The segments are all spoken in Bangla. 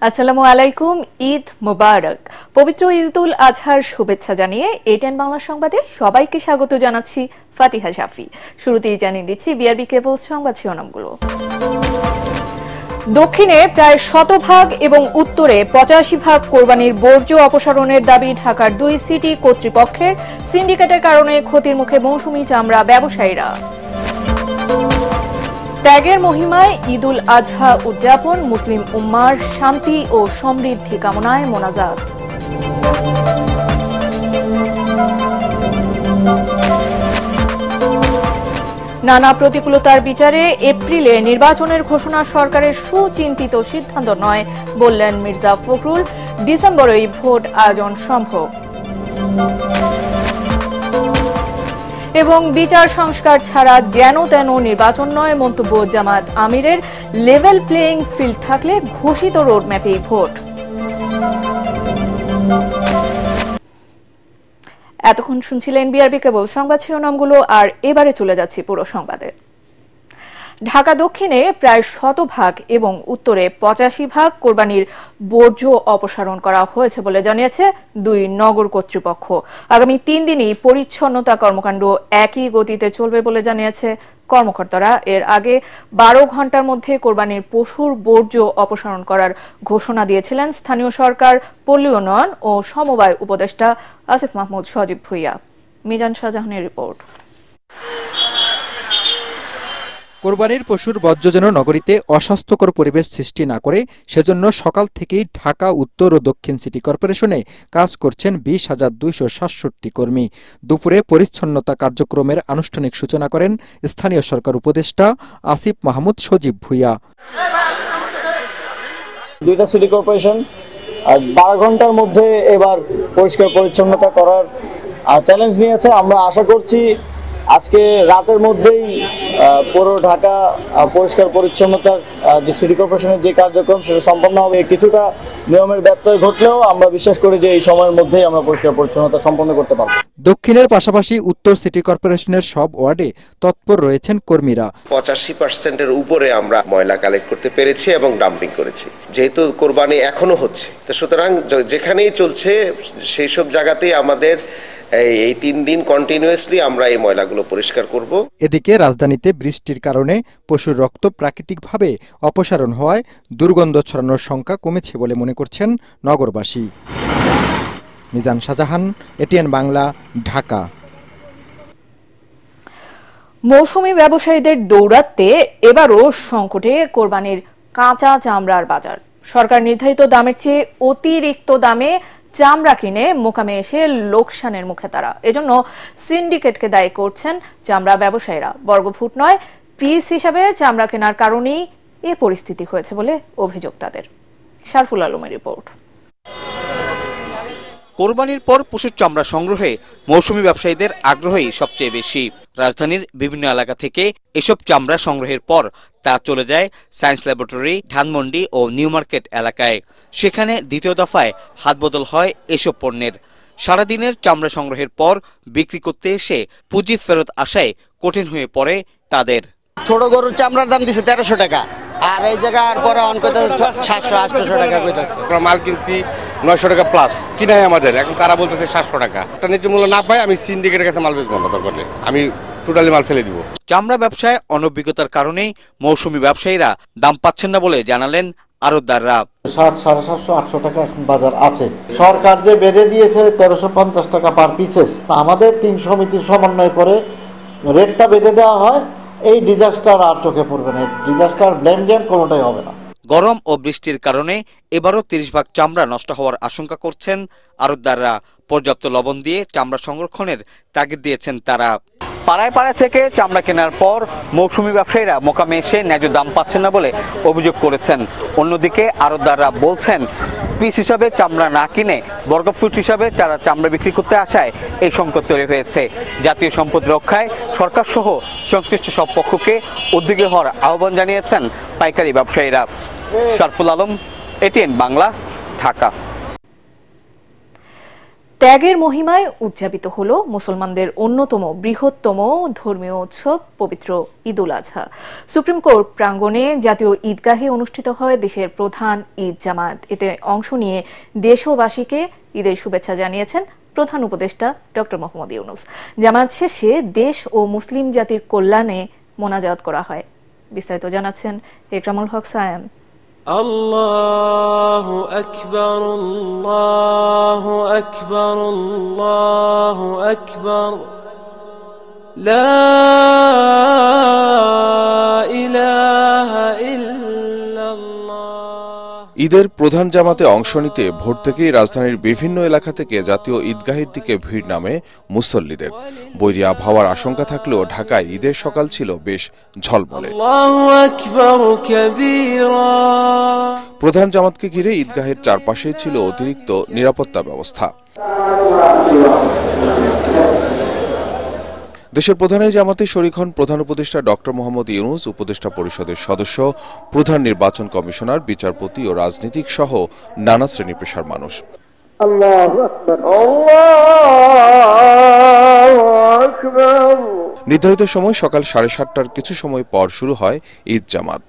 আসসালামু আলাইকুম, ঈদ মোবারক। পবিত্র ঈদুল আজহার শুভেচ্ছা জানিয়ে এটিএন বাংলা সংবাদে সবাইকে স্বাগত জানাচ্ছি ফাতিহা শাফি। শুরুতেই জানিয়ে দিচ্ছি বিআরবি কেবল সংবাদ শিরোনামগুলো। দক্ষিণে প্রায় 100% এবং উত্তরে 85% কোরবানির বর্জ্য অপসারণের দাবি ঢাকার 2 সিটি কর্তৃপক্ষের। সিন্ডিকেটের কারণে ক্ষতির মুখে মৌসুমী চামড়া ব্যবসায়ীরা। ত্যাগের মহিমায় ঈদুল আজহা উদযাপন, মুসলিম উম্মার শান্তি ও সমৃদ্ধি কামনায় মোনাজাত। নানা প্রতিকূলতার বিচারে এপ্রিলে নির্বাচনের ঘোষণা সরকারের সুচিন্তিত সিদ্ধান্ত নয় বললেন মির্জা ফখরুল। ডিসেম্বরেই ভোট আয়োজন সম্ভব। এবং বিচার সংস্কার ছাড়া যেন তেন নির্বাচন নয় মন্তব্য জামাত আমিরের। লেভেল প্লেইং ফিল্ড থাকলে ঘোষিত রোডম্যাপেই ভোট। এতক্ষণ শুনছিলেন বিআরবি কেবল সংবাদ শিরোনামগুলো, আর এবারে চলে যাচ্ছি পুরো সংবাদে। ঢাকা দক্ষিণে প্রায় 100% এবং উত্তরে 85% কোরবানির বর্জ্য অপসারণ করা হয়েছে বলে জানিয়েছে 2 নগর কর্তৃপক্ষ। আগামী 3 দিনই পরিচ্ছন্নতা কর্মকাণ্ড একই গতিতে চলবে বলে জানিয়েছে কর্মকর্তারা। এর আগে 12 ঘণ্টার মধ্যে কোরবানির পশুর বর্জ্য অপসারণ করার ঘোষণা দিয়েছিলেন স্থানীয় সরকার, পল্লী উন্নয়ন ও সমবায় উপদেষ্টা আসিফ মাহমুদ সজীব ভুইয়া। মিজান শাহজাহানের রিপোর্ট। কোরবানির পশুর বর্জ্য যেন নগরীতে অস্বাস্থ্যকর পরিবেশ সৃষ্টি না করে সেজন্য সকাল থেকেই ঢাকা উত্তর ও দক্ষিণ সিটি কর্পোরেশনে কাজ করছেন 20,267 কর্মী। দুপুরে পরিচ্ছন্নতা কার্যক্রমের আনুষ্ঠানিক সূচনা করেন স্থানীয় সরকার উপদেষ্টা আসিফ মাহমুদ সজীব ভুইয়া। 2টা সিটি কর্পোরেশন 12 ঘন্টার মধ্যে এবার পরিষ্কার পরিচ্ছন্নতা করার চ্যালেঞ্জ নিয়েছে। আমরা আশা করছি আজকে রাতের মধ্যেই পুরো ঢাকা পরিষ্কার পরিচ্ছন্নতার যে সিটি কর্পোরেশনের যে কার্যক্রম সেটা সম্পন্ন হবে। কিছুটা নিয়মের ব্যত্যয় ঘটলেও আমরা বিশ্বাস করি যে এই সময়ের মধ্যেই আমরা পরিষ্কার পরিচ্ছন্নতা সম্পন্ন করতে পারব। দক্ষিণের পাশাপাশি উত্তর সিটি কর্পোরেশনের সব ওয়ার্ডে তৎপর রয়েছেন কর্মীরা। 85%-এর উপরে আমরা ময়লা কালেক্ট করতে পেরেছি এবং ডাম্পিং করেছি। যেহেতু কোরবানি এখনো হচ্ছে, তো সুতরাং যেখানেই চলছে সেই সব জায়গাতেই আমাদের এই 3 দিন কন্টিনিউয়াসলি আমরা এই ময়লাগুলো পরিষ্কার করব। এদিকে রাজধানীতে বৃষ্টির কারণে পশুর রক্ত প্রাকৃতিকভাবে অপসারণ হওয়ায় দুর্গন্ধ ছড়ানোর সংখ্যা কমেছে বলে মনে করছেন নগরবাসী। মিজান শাহজাহান, এটিএন বাংলা, ঢাকা। মৌসুমী ব্যবসায়ীদের দৌরাত্মে এবারও সংকটে কোরবানির কাঁচা চামড়ার বাজার। সরকার নির্ধারিত দামের চেয়ে অতিরিক্ত দামে চামড়া কিনে মোকামে এসে লোকসানের মুখে তারা। এজন্য সিন্ডিকেটকে দায়ী করছেন চামড়া ব্যবসায়ীরা। বর্গফুট নয়, পিস হিসাবে চামড়া কেনার কারণেই এ পরিস্থিতি হয়েছে বলে অভিযোগ তাদের। শারফুল আলমের রিপোর্ট। কোরবানির পর পশুর চামড়া সংগ্রহে মৌসুমী ব্যবসায়ীদের আগ্রহই সবচেয়ে বেশি। রাজধানীর বিভিন্ন এলাকা থেকে এসব চামড়া সংগ্রহের পর তা চলে যায় সায়েন্স ল্যাবরেটরি, ধানমন্ডি ও নিউ মার্কেট এলাকায়। সেখানে দ্বিতীয় দফায় হাতবদল হয় এসব পণ্যের। সারাদিনের চামড়া সংগ্রহের পর বিক্রি করতে এসে পুঁজি ফেরত আসায় কঠিন হয়ে পড়ে তাদের। ছোট গরুর চামড়ার দাম দিছে 1300 টাকা, আর এই জায়গার পরে অন কইতে 700-800 টাকা কইতাছে। আমরা মাল কিনছি 900 টাকা প্লাস কিনাই আমাদের, এখন তারা বলতেছে 700 টাকা। একটা ন্যায্য মূল্য না পাই আমি সিন্ডিকেটের কাছে মাল বেচবো না, দরকার হলে আমি টোটালি মাল ফেলে দিব। চামড়া ব্যবসায় অনভিজ্ঞতার কারণেই মৌসুমী ব্যবসায়ীরা দাম পাচ্ছেন না বলে জানালেন আড়তদাররা। 700-800 টাকা এখন বাজার আছে। সরকার যে বেঁধে দিয়েছে 1350 টাকা পার পিসেস, আমাদের 3 সমিতির সমন্বয় করে রেটটা বেঁধে দেওয়া হয়। এই ডিজাস্টার আর চোখে পড়বে না, ডিজাস্টার ব্লেম গেম কোনোটাই হবে না। গরম ও বৃষ্টির কারণে এবারও 30% চামড়া নষ্ট হওয়ার আশঙ্কা করছেন আড়তদাররা। পর্যাপ্ত লবণ দিয়ে চামড়া সংরক্ষণের তাগিদ দিয়েছেন তারা। পাড়ায় পাড়ায় থেকে চামড়া কেনার পর মৌসুমী ব্যবসায়ীরা মোকামে এসে ন্যায্য দাম পাচ্ছেন না বলে অভিযোগ করেছেন। অন্যদিকে আড়তদাররা বলছেন পিস হিসাবে চামড়া না কিনে বর্গফুট হিসাবে তারা চামড়া বিক্রি করতে আসায় এই সংকট তৈরি হয়েছে। জাতীয় সম্পদ রক্ষায় সরকার সহ সংশ্লিষ্ট সব পক্ষকে উদ্যোগী হওয়ার আহ্বান জানিয়েছেন পাইকারি ব্যবসায়ীরা। শারফুল আলম, এটিএন বাংলা, ঢাকা। ত্যাগের মহিমায় উদযাপিত হল মুসলমানদের অন্যতম বৃহত্তম ধর্মীয় উৎসব পবিত্র ঈদুল আজহা। সুপ্রিম কোর্ট প্রাঙ্গণে জাতীয় ঈদগাহে অনুষ্ঠিত হয় দেশের প্রধান ঈদ জামাত। এতে অংশ নিয়ে দেশবাসীকে ঈদের শুভেচ্ছা জানিয়েছেন প্রধান উপদেষ্টা ডক্টর মোহাম্মদ ইউনূস। জামাত শেষে দেশ ও মুসলিম জাতির কল্যাণে মোনাজাত করা হয়। বিস্তারিত জানাচ্ছেন একরামুল হক সায়েম। আল্লাহু আকবার, আল্লাহু আকবার, আল্লাহু আকবার, লা ইলাহা ইল্লাল্লাহ। ঈদের প্রধান জামাতে অংশ নিতে ভোর থেকেই রাজধানীর বিভিন্ন এলাকা থেকে জাতীয় ঈদগাহের দিকে ভিড় নামে মুসল্লিদের। বৈরী আবহাওয়ার আশঙ্কা থাকলেও ঢাকায় ঈদের সকাল ছিল বেশ ঝলমলে। প্রধান জামাতকে ঘিরে ঈদগাহের চারপাশে ছিল অতিরিক্ত নিরাপত্তা ব্যবস্থা। দেশের প্রধান জামাতে শরীক হন প্রধান উপদেষ্টা ডক্টর মোহাম্মদ ইউনূস, উপদেষ্টা পরিষদের সদস্য, প্রধান নির্বাচন কমিশনার, বিচারপতি ও রাজনীতিক সহ নানা শ্রেণী পেশার মানুষ। নির্ধারিত সময় সকাল 7:30টার কিছু সময় পর শুরু হয় ঈদ জামাত।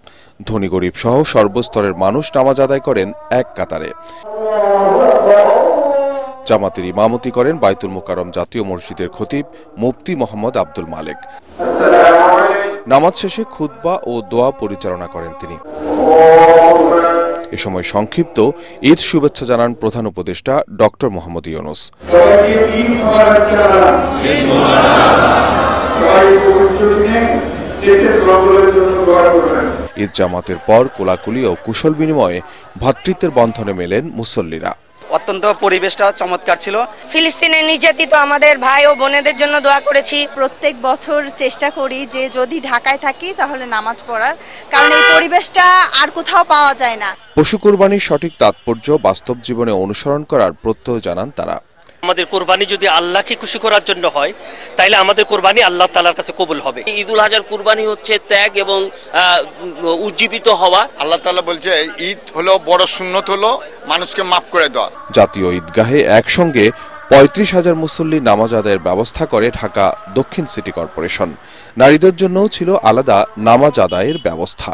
ধনী গরিব সহ সর্বস্তরের মানুষ নামাজ আদায় করেন এক কাতারে। জামাতের ইমামতি করেন বায়তুল মুকাররম জাতীয় মসজিদের খতিব মুফতি মোহাম্মদ আব্দুল মালেক। নামাজ শেষে খুতবা ও দোয়া পরিচালনা করেন তিনি। এ সময় সংক্ষিপ্ত ঈদ শুভেচ্ছা জানান প্রধান উপদেষ্টা ডক্টর মোহাম্মদ ইউনূস। ঈদ জামাতের পর কোলাকুলি ও কুশল বিনিময়ে ভ্রাতৃত্বের বন্ধনে মেলেন মুসল্লিরা। অত্যন্ত পরিবেশটা চমৎকার ছিল। ফিলিস্তিনে নির্যাতিত আমাদের ভাই ও বোনেদের জন্য দোয়া করেছি। প্রত্যেক বছর চেষ্টা করি যে যদি ঢাকায় থাকি তাহলে নামাজ পড়ার, কারণ এই পরিবেশটা আর কোথাও পাওয়া যায় না। পশু কুরবানির সঠিক তাৎপর্য বাস্তব জীবনে অনুসরণ করার প্রত্যয় জানান তারা। আমাদের কোরবানি যদি আল্লাহকে খুশি করার জন্য হয় তাহলে আমাদের কোরবানি আল্লাহ তাআলার কাছে কবুল হবে। ঈদুল আজহার কুরবানি হচ্ছে ত্যাগ এবং উজ্জীবিত হওয়া। আল্লাহ তাআলা বলছে ঈদ হলো বড় সুন্নত, হলো মানুষকে মাফ করে দেওয়া। জাতীয় ঈদগাহে একসঙ্গে 35,000 মুসল্লি নামাজ আদায়ের ব্যবস্থা করে ঢাকা দক্ষিণ সিটি কর্পোরেশন। নারীদের জন্যও ছিল আলাদা নামাজ আদায়ের ব্যবস্থা।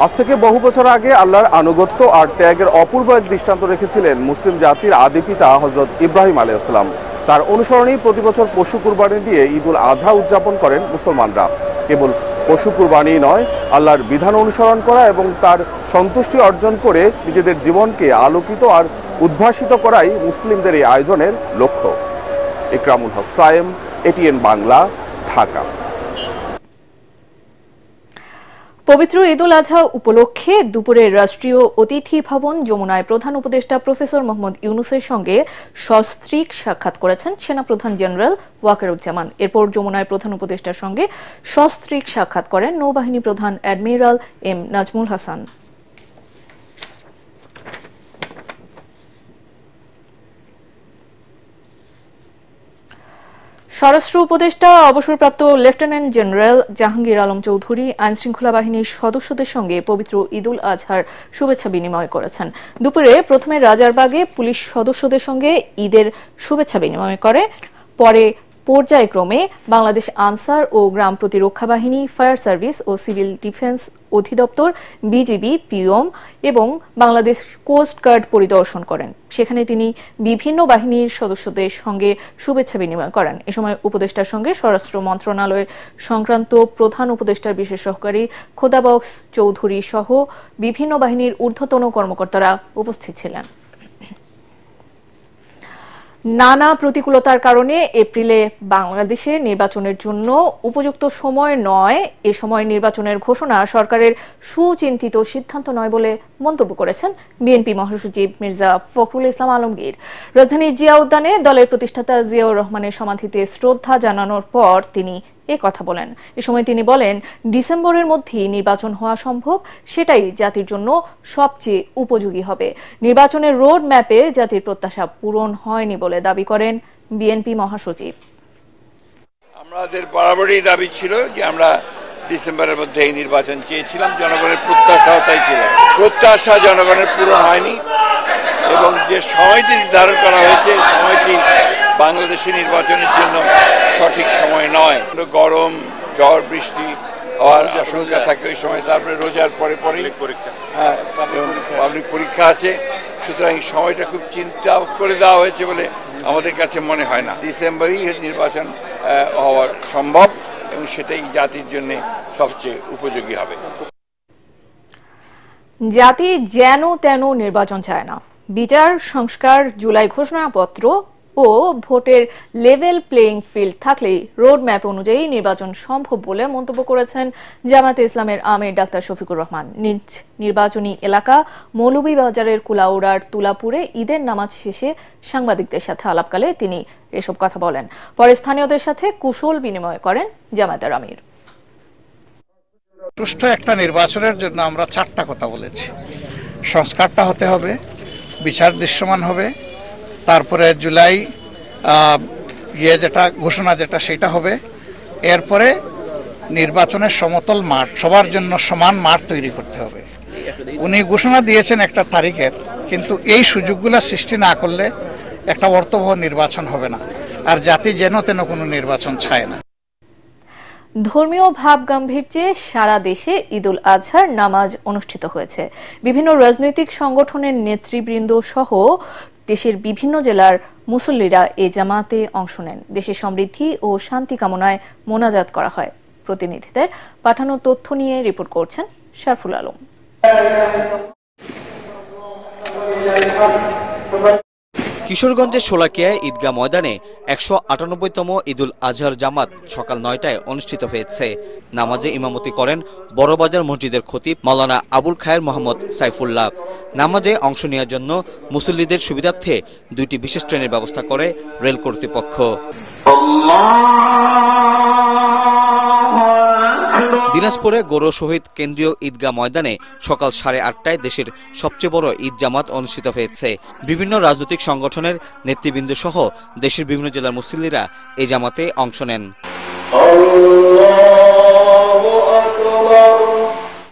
আজ থেকে বহু বছর আগে আল্লাহর আনুগত্য আর ত্যাগের অপূর্ব এক দৃষ্টান্ত রেখেছিলেন মুসলিম জাতির আদি পিতা হযরত ইব্রাহিম আলাইহিস সালাম। তার অনুসরণেই প্রতি বছর পশু কুরবানি দিয়ে ঈদুল আজহা উদযাপন করেন মুসলমানরা। কেবল পশু কুরবানি নয়, আল্লাহর বিধান অনুসরণ করা এবং তার সন্তুষ্টি অর্জন করে নিজেদের জীবনকে আলোকিত আর উদ্ভাসিত করাই মুসলিমদের এই আয়োজনের লক্ষ্য। একরামুল হক সায়েম, এটিএন বাংলা, ঢাকা। পবিত্র ঈদুল আজহা উপলক্ষে দুপুরে রাষ্ট্রীয় অতিথি ভবন যমুনায় প্রধান উপদেষ্টা প্রফেসর মোহাম্মদ ইউনূসের সঙ্গে সস্ত্রীক সাক্ষাৎ করেছেন সেনাপ্রধান জেনারেল ওয়াকারুজ্জামান। এরপর যমুনায় প্রধান উপদেষ্টার সঙ্গে সস্ত্রীক সাক্ষাৎ করেন নৌবাহিনী প্রধান অ্যাডমিরাল এম নাজমুল হাসান। স্বরাষ্ট্র উপদেষ্টা অবসরপ্রাপ্ত লেফটেন্যান্ট জেনারেল জাহাঙ্গীর আলম চৌধুরী আইনশৃঙ্খলা বাহিনীর সদস্যদের সঙ্গে পবিত্র ঈদুল আজহার শুভেচ্ছা বিনিময় করেছেন। দুপুরে প্রথমে রাজারবাগে পুলিশ সদস্যদের সঙ্গে ঈদের শুভেচ্ছা বিনিময় করে, পরে পর্যায়ক্রমে বাংলাদেশ আনসার ও গ্রাম প্রতিরক্ষা বাহিনী, ফায়ার সার্ভিস ও সিভিল ডিফেন্স অধিদপ্তর, বিজিবি, পিওম এবং বাংলাদেশ কোস্ট গার্ড পরিদর্শন করেন। সেখানে তিনি বিভিন্ন বাহিনীর সদস্যদের সঙ্গে শুভেচ্ছা বিনিময় করেন। এ সময় উপদেষ্টার সঙ্গে স্বরাষ্ট্র মন্ত্রণালয়ের সংক্রান্ত প্রধান উপদেষ্টার বিশেষ সহকারী খোদাবক্স চৌধুরী সহ বিভিন্ন বাহিনীর ঊর্ধ্বতন কর্মকর্তারা উপস্থিত ছিলেন। নানা প্রতিকূলতার কারণে এপ্রিলে বাংলাদেশে নির্বাচনের জন্য উপযুক্ত সময় নয়, এ সময় নির্বাচনের ঘোষণা সরকারের সুচিন্তিত সিদ্ধান্ত নয় বলে মন্তব্য করেছেন বিএনপি মহাসচিব মির্জা ফখরুল ইসলাম আলমগীর। রাজধানীর জিয়া উদ্যানে দলের প্রতিষ্ঠাতা জিয়াউর রহমানের সমাধিতে শ্রদ্ধা জানানোর পর তিনি এ কথা বলেন। এ সময় তিনি বলেন, ডিসেম্বরের মধ্যেই নির্বাচন হওয়া সম্ভব, সেটাই জাতির জন্য সবচেয়ে উপযোগী হবে। নির্বাচনের রোড ম্যাপে জাতির প্রত্যাশা পূরণ হয়নি বলে দাবি করেন বিএনপি মহাসচিব। আমাদের বরাবরই দাবি ছিল যে আমরা ডিসেম্বরের মধ্যে এই নির্বাচন চেয়েছিলাম, জনগণের প্রত্যাশাও তাই ছিল। প্রত্যাশা জনগণের পূরণ হয়নি, এবং যে সময়টি নির্ধারণ করা হয়েছে সময়টি বাংলাদেশের নির্বাচনের জন্য সঠিক সময় নয়। গরম, ঝড়, বৃষ্টি হওয়ার আশঙ্কা থাকে ওই সময়, তারপরে রোজার পরে পাবলিক পরীক্ষা আছে। সুতরাং সময়টা খুব চিন্তা করে দেওয়া হয়েছে বলে আমাদের কাছে মনে হয় না। ডিসেম্বরেই নির্বাচন হওয়া সম্ভব এবং সেটাই জাতির জন্য সবচেয়ে উপযোগী হবে। জাতি যেন তেন নির্বাচন চায় না। বিচার সংস্কার, জুলাই ঘোষণাপত্র ও ভোটের লেভেল প্লেইং ফিল্ড থাকলেই রোড ম্যাপ অনুযায়ী নির্বাচন সম্ভব বলে মন্তব্য করেছেন জামায়াতে ইসলামের আমির ডাক্তার শফিকুর রহমান। নিজ নির্বাচনী এলাকা মৌলভীবাজারের কুলাউড়ার তুলাপুরে ঈদের নামাজ শেষে সাংবাদিকদের সাথে আলাপকালে তিনি এসব কথা বলেন। পরে স্থানীয়দের সাথে কুশল বিনিময় করেন জামায়াতের আমির। সুষ্ঠু একটা নির্বাচনের জন্য আমরা 4টা কথা বলেছি। সংস্কারটা হতে হবে, বিচার দৃশ্যমান হবে, তারপরে জুলাই ঘোষণা যেটা সেটা হবে, এরপরে নির্বাচনের সমতল মাঠ, সবার জন্য সমান মাঠ তৈরি করতে হবে। উনি ঘোষণা দিয়েছেন একটা তারিখের, কিন্তু এই সুযোগগুলো সৃষ্টি না করলে একটা অর্থবহ নির্বাচন হবে না, আর জাতি যেন তেন কোনো নির্বাচন চায় না। ধর্মীয় ভাব গাম্ভীর্যে সারা দেশে ঈদুল আজহার নামাজ অনুষ্ঠিত হয়েছে। বিভিন্ন রাজনৈতিক সংগঠনের নেতৃবৃন্দ সহ দেশের বিভিন্ন জেলার মুসল্লিরা এ জামাতে অংশ নেন। দেশের সমৃদ্ধি ও শান্তি কামনায় মোনাজাত করা হয়। প্রতিনিধিদের পাঠানো তথ্য নিয়ে রিপোর্ট করছেন শারফুল আলম। কিশোরগঞ্জের শোলাকিয়ায় ঈদগাহ ময়দানে 198তম ঈদুল আজহার জামাত সকাল 9টায় অনুষ্ঠিত হয়েছে। নামাজে ইমামতি করেন বড়বাজার মসজিদের খতিব মাওলানা আবুল খায়ের মোহাম্মদ সাইফুল্লাহ। নামাজে অংশ নেওয়ার জন্য মুসল্লিদের সুবিধার্থে 2টি বিশেষ ট্রেনের ব্যবস্থা করে রেল কর্তৃপক্ষ। দিনাজপুরে গৌর শহীদ কেন্দ্রীয় ঈদগাহ ময়দানে সকাল 8:30টায় দেশের সবচেয়ে বড় ঈদ জামাত অনুষ্ঠিত হয়েছে। বিভিন্ন রাজনৈতিক সংগঠনের নেতৃবৃন্দ সহ দেশের বিভিন্ন জেলার মুসল্লিরা এই জামাতে অংশ নেন।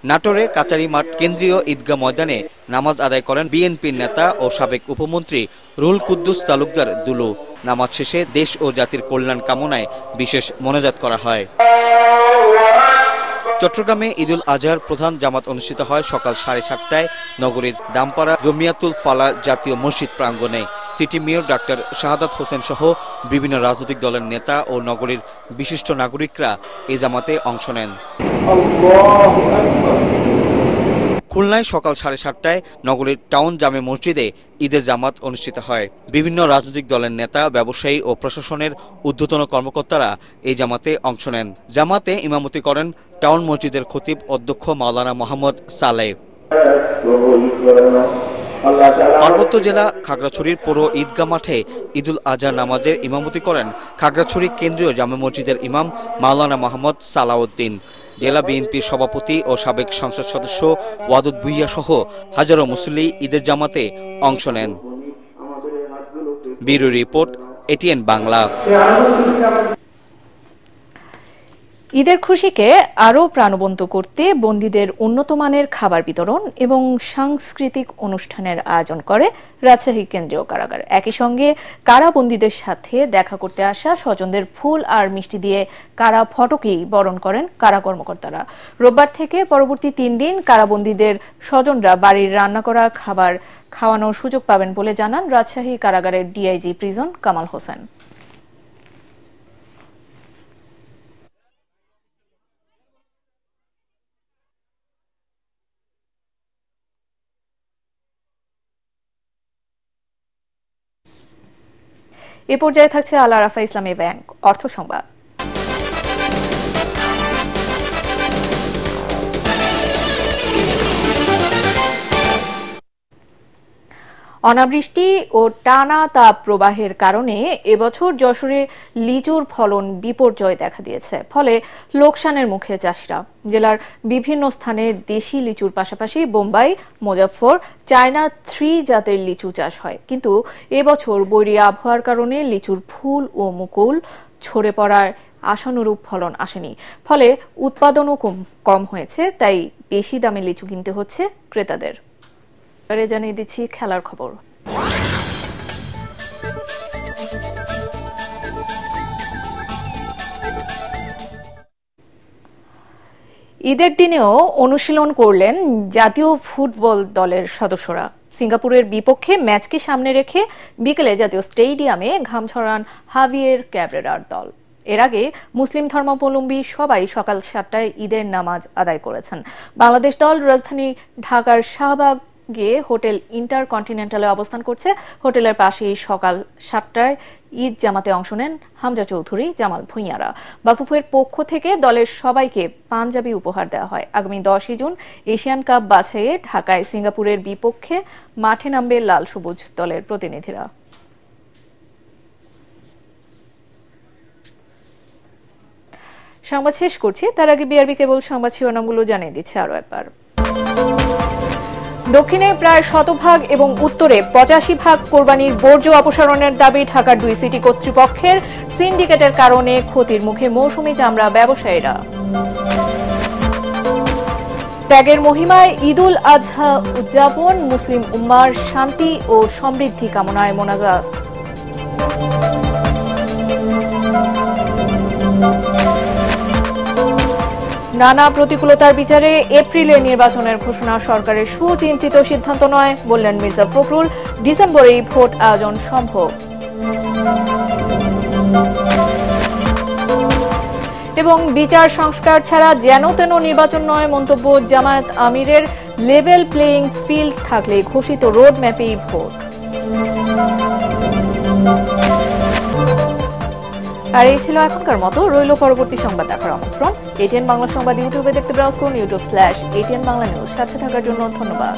নাটোরে কাচারি মাঠ কেন্দ্রীয় ঈদগাহ ময়দানে নামাজ আদায় করেন বিএনপির নেতা ও সাবেক উপমন্ত্রী রুহুল কুদ্দুস তালুকদার দুলু। নামাজ শেষে দেশ ও জাতির কল্যাণ কামনায় বিশেষ মোনাজাত করা হয়। চট্টগ্রামে ঈদুল আজহার প্রধান জামাত অনুষ্ঠিত হয় সকাল 7:30টায় নগরীর দামপাড়া জমিয়াতুল ফালা জাতীয় মসজিদ প্রাঙ্গণে। City mayor doctor Shahadat Hossain সহ বিভিন্ন রাজনৈতিক দলের নেতা ও নগরীর বিশিষ্ট নাগরিকরা এই জামাতে অংশ নেন। খুলনায় সকাল 7:30টায় নগরীর টাউন জামে মসজিদে ঈদের জামাত অনুষ্ঠিত হয়। বিভিন্ন রাজনৈতিক দলের নেতা, ব্যবসায়ী ও প্রশাসনের ঊর্ধ্বতন কর্মকর্তারা এই জামাতে অংশ নেন। জামাতে ইমামতি করেন টাউন মসজিদের খতিব অধ্যক্ষ মাওলানা মোহাম্মদ সালেহ। পার্বত্য জেলা খাগড়াছড়ির পৌর ঈদগাহ মাঠে ঈদুল আজহা নামাজের ইমামতি করেন খাগড়াছড়ি কেন্দ্রীয় জামে মসজিদের ইমাম মাওলানা মোহাম্মদ সালাউদ্দিন। জেলা বিএনপির সভাপতি ও সাবেক সংসদ সদস্য ওয়াদুদ ভুইয়া সহ হাজারো মুসল্লি ঈদের জামাতে অংশ নেন। Bureau report, ATN Bangla. ঈদের খুশিকে আরও প্রাণবন্ত করতে বন্দীদের উন্নতমানের খাবার বিতরণ এবং সাংস্কৃতিক অনুষ্ঠানের আয়োজন করে রাজশাহী কেন্দ্রীয় কারাগার। একই সঙ্গে কারাবন্দীদের সাথে দেখা করতে আসা স্বজনদের ফুল আর মিষ্টি দিয়ে কারা ফটকেই বরণ করেন কারা কর্মকর্তারা। রোববার থেকে পরবর্তী 3 দিন কারাবন্দীদের স্বজনরা বাড়ির রান্না করা খাবার খাওয়ানোর সুযোগ পাবেন বলে জানান রাজশাহী কারাগারের ডিআইজি প্রিজন কামাল হোসেন। এ পর্যায়ে থাকছে আল আরাফা ইসলামী ব্যাংক অর্থ সংবাদ। অনাবৃষ্টি ও টানা তাপ প্রবাহের কারণে এবছর যশোরে লিচুর ফলন বিপর্যয় দেখা দিয়েছে। ফলে লোকসানের মুখে চাষিরা। জেলার বিভিন্ন স্থানে দেশি লিচুর পাশাপাশি বোম্বাই, মুজাফফর, চায়না 3 জাতের লিচু চাষ হয়। কিন্তু এবছর বৈরী আবহাওয়ার কারণে লিচুর ফুল ও মুকুল ঝরে পড়ার আশানুরূপ ফলন আসেনি। ফলে উৎপাদনও কম হয়েছে। তাই বেশি দামে লিচু কিনতে হচ্ছে ক্রেতাদের। জানিয়ে দিচ্ছি খেলার খবর। ঈদের দিনেও অনুশীলন করলেন জাতীয় ফুটবল দলের সদস্যরা। সিঙ্গাপুরের বিপক্ষে ম্যাচকে সামনে রেখে বিকেলে জাতীয় স্টেডিয়ামে ঘাম ঝরান হাভিয়ের ক্যাব্রেরার দল। এর আগে মুসলিম ধর্মাবলম্বী সবাই সকাল 7টায় ঈদের নামাজ আদায় করেছেন। বাংলাদেশ দল রাজধানী ঢাকার শাহবাগ গিয়ে হোটেল ইন্টারকন্টিনেন্টালে অবস্থান করছে। হোটেলের পাশেই সকাল 7টায় ঈদ জামাতে অংশ নেন হামজা চৌধুরী, জামাল ভুঁইয়ারা। বাফুফের পক্ষ থেকে দলের সবাইকে পাঞ্জাবি উপহার দেওয়া হয়। আগামী 10 জুন এশিয়ান কাপ বাছাইয়ে ঢাকায় সিঙ্গাপুরের বিপক্ষে মাঠে নামবে লাল সবুজ দলের প্রতিনিধিরা। সংবাদ শেষ করছি, তার আগে বিআরবি কেবল সংবাদ শিরোনামগুলো জানিয়ে দিচ্ছে আরো একবার। দক্ষিণে প্রায় 100% এবং উত্তরে 85% কোরবানির বর্জ্য অপসারণের দাবি ঢাকার 2 সিটি কর্তৃপক্ষের। সিন্ডিকেটের কারণে ক্ষতির মুখে মৌসুমী চামড়া ব্যবসায়ীরা। ত্যাগের মহিমায় ঈদুল আজহা উদযাপন, মুসলিম উম্মার শান্তি ও সমৃদ্ধি কামনায় মোনাজাত। নানা প্রতিকূলতার বিচারে এপ্রিলে নির্বাচনের ঘোষণা সরকারের সুচিন্তিত সিদ্ধান্ত নয়, বললেন মির্জা ফখরুল। ডিসেম্বরেই ভোট আয়োজন সম্ভব। এবং বিচার সংস্কার ছাড়া যেন তেন নির্বাচন নয় মন্তব্য জামায়াত আমিরের। লেভেল প্লেইং ফিল্ড থাকলে ঘোষিত রোড ম্যাপেই ভোট। আর এই ছিল এখনকার মতো। রইল পরবর্তী সংবাদ দেখার আমন্ত্রণ। এটিএন বাংলা সংবাদ ইউটিউবে দেখতে ব্রাউজ করুন youtube/ATN বাংলা নিউজ। সাথে থাকার জন্য ধন্যবাদ।